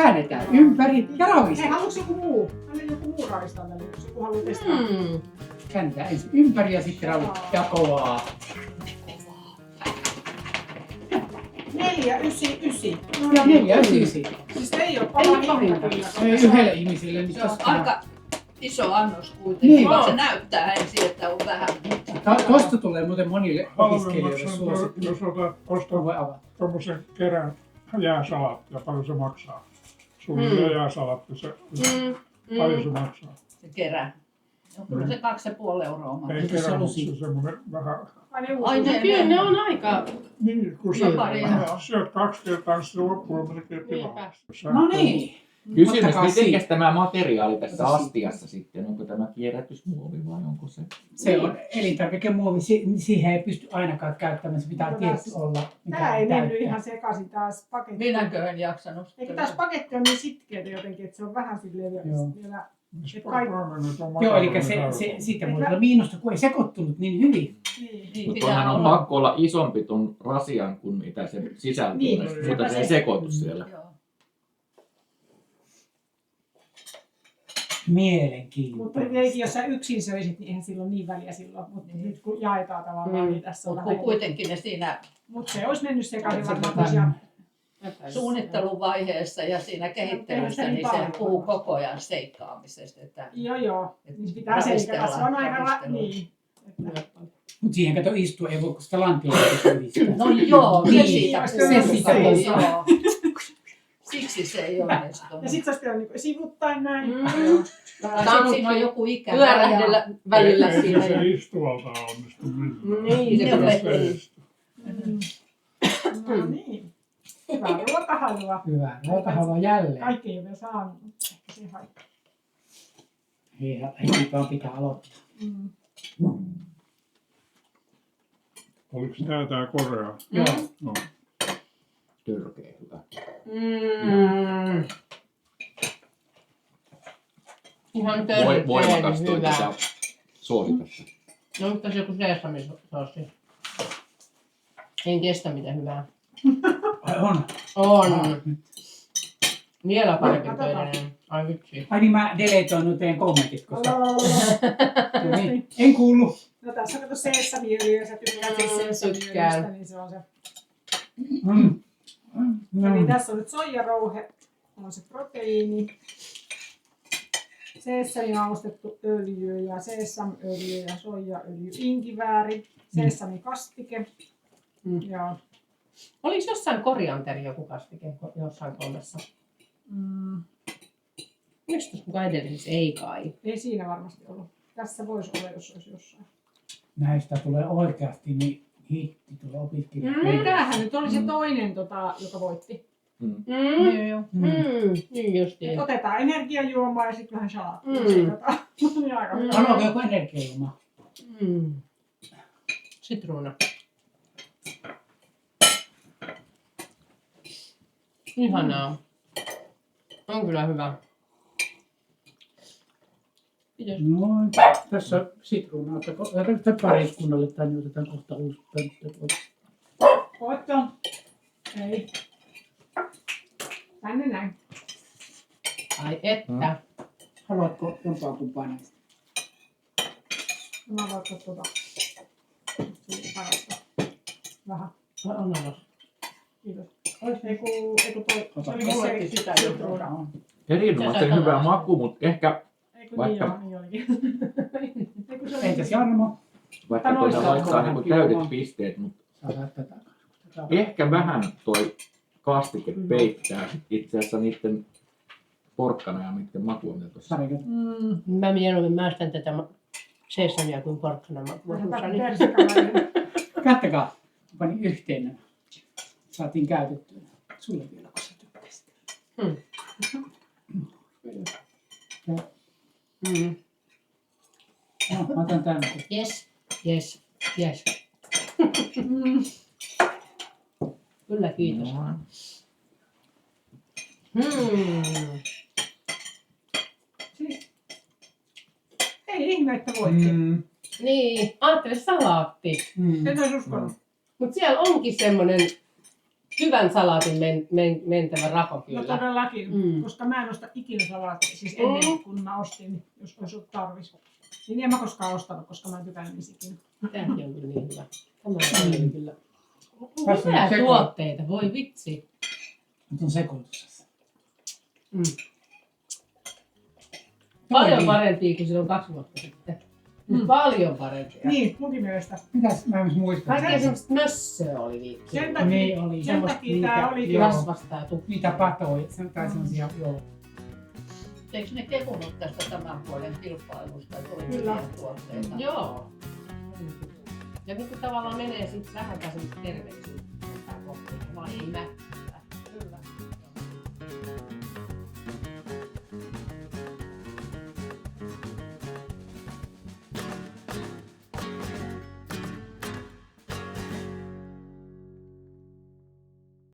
Käännetään ympäri ja ravistetaan. Haluatko joku muu? Hänellä joku muu ravistaa väliin, jos joku haluaa testaa. Käännetään ensin ympäri ja sitten ravistetaan. Ja kovaa. 4, 9, 9. Ja 4, 9. Siis ei ole paha hinta kyllä. Ei yhdelle ihmiselle. Niin Se on aika iso annos kuitenkin, Niin. vaan se näyttää ensin, että on vähän. Tosta tulee muuten monille opiskelijoille suosittu. Jos ostaa Voi avata. tommosen kerän jääsalattia, paljon se maksaa? Suunnilleen jääsalatti, paljon se maksaa? Se kerää. No, kyllä se 2,5 euroa maksaa. Ei Eikö se kerän, lusi? mutta se semmonen vähän... Ai ne, Kyllä ne on aika... Niin, kun syöt 2 kertaa, niin se loppuu melkein tilaa. No niin. Kysymys, Ottakaa mitenkäs siitä. tämä materiaali tässä Ota astiassa sitten? Onko tämä kierrätysmuovi vai onko se? Se on elintarvikemuovi, siihen ei pysty ainakaan käyttämään, se pitää tietty olla. Tää ei mennyt täyttää. ihan sekaisin taas paketti. Minäkö en jaksanut? Eikö taas paketti on niin sitkeätä jotenkin, että se on vähän silleen vielä... Joo, eli sitten voi olla miinusta, kun ei sekoittunut niin hyvin. Niin. Mutta onhan on pakko olla isompi ton rasian kuin mitä se sisältö Niin, on, mutta se ei sekoitu siellä. Joo. Mielenkiintoista. Mutta tietenkin, jos sä yksin söisit, niin eihän sillä ole niin väliä silloin. Mutta nyt kun jaetaan tavallaan, niin tässä on Mutta vähän... kuitenkin ne siinä Mutta se olisi mennyt sekaisin Se varmaan tota- tosiaan. suunnitteluvaiheessa ja siinä kehittelyssä, niin niin se paljon puhuu varmasti. koko ajan seikkaamisesta. Että Joo. että Niin pitää seikata. Se on aika... ravistelua. Niin. Mutta siihen kato istua, ei voi kun sitä lantiota yhdistää. No joo, se Niin, siitä se puhuu. siitä puhuu. Joo. Siksi se ei onnistunut. Ja sit se olisi pitänyt niin sivuttain näin. Tai siinä on joku ikä. Pyörähdellä välillä Ei siinä. se istuvalta onnistu millään. Niin, se Joo. pitäisi. No niin. Hyvää ruokahalua. Hyvä, ruokahalua jälleen. Kaikki ei ole vielä saanut, mutta ehkä se haittaa. Heti vaan pitää aloittaa. Oliko tää Korea? Joo. No. Törkeä hyvä. Ihan törkeän Voimakas toi hyvä. tätä suositessa. No mutta se joku seesamisoosi. En kestä mitä hyvää. Ai on. On. Vielä parempi töinen. Ai vitsi. Ai niin mä deletoin nyt teidän kommentit, koska niin, en kuullut. No tässä on kato seesamiöljyä, sä tykkäät seesamiöljystä, niin se on se. Eli tässä on nyt soijarouhe, on se proteiini, seesamimaustettu öljy ja seesamöljy ja soijaöljy, inkivääri, seesamikastike. Joo. Oliko jossain korianteri joku kastike jossain kolmessa? Oliko tuossa mukaan edellisessä? Ei kai. Ei siinä varmasti ollut. Tässä voisi olla, jos olisi jossain. Näistä tulee oikeasti niin hitti tuolla opiskelijoilla. Tämähän nyt oli se toinen, joka voitti. Niin justiin. Otetaan energiajuomaa ja sitten vähän salaattia. Niin aika hyvä. Haluatko joku energiajuoma? Sitruuna. Ihanaa. On kyllä hyvä. Kiitos. Noin. Tässä on sitruunaa. Otetaan pariskunnalle tai niin otetaan kohta uusi pönttö. Voitto. Ei. Tänne näin. Ai että. Haluatko jompaa kumpaa näistä? Mä voin ottaa siitä parasta. Vähän. Vai ananas? Kiitos. Eiku toi. Se oli Mullekin se sitä sitruuna. On. Erinomaisen hyvä maku, mutta ehkä Eiku Vaikka- niin olikin. Eiku se oli. Entäs Jarmo? vaikka noista tuota laittaa vähän niinku kylmää. täydet pisteet, mutta Saa laittaa takaisin. ehkä vähän toi kastike peittää itse asiassa niiden porkkana ja niiden makua, mitä tuossa. Sarika. Mä mieluummin maistan tätä seesamia kuin porkkanamakkua. Kattokaa. Panin yhteen nämä. Saatiin käytettyä. Sulle vielä, kun sä tykkäsit. No, mä otan tänne. Yes. Kyllä, kiitos. Siis. Ei ihme, että voitti. Niin, ajattele salaatti. En olisi uskonut. Mut siellä onkin semmonen hyvän salaatin mentävä rako No kyllä. todellakin, Mm. koska mä en osta ikinä salaattia, siis ennen kun mä ostin, jos olisi ollut tarvis. Niin en mä koskaan ostanut, koska mä en tykännyt niistä ikinä. Tämäkin on kyllä niin hyvä. Tämä on kyllä. Tässä on Mitä seko- tuotteita, voi vitsi. Nyt on sekoituksessa. Mm. Paljon parempia kuin silloin 2 vuotta sitten. Paljon parempia. Niin, munkin mielestä. Mitäs mä en muista. Kaikkea semmoista mössöä oli viikki. Sen No takia, niin oli. sen Semmosta takia tää oli joo, Rasvasta ja tukkaa. niitä patoja. Tai semmosia, joo. Eikö ne kehunut tästä tämän vuoden kilpailusta, että oli Kyllä. hyviä tuotteita? Joo. Ja niin kuin tavallaan menee sitten vähän semmoista terveellisyyttä kohti. Vai mä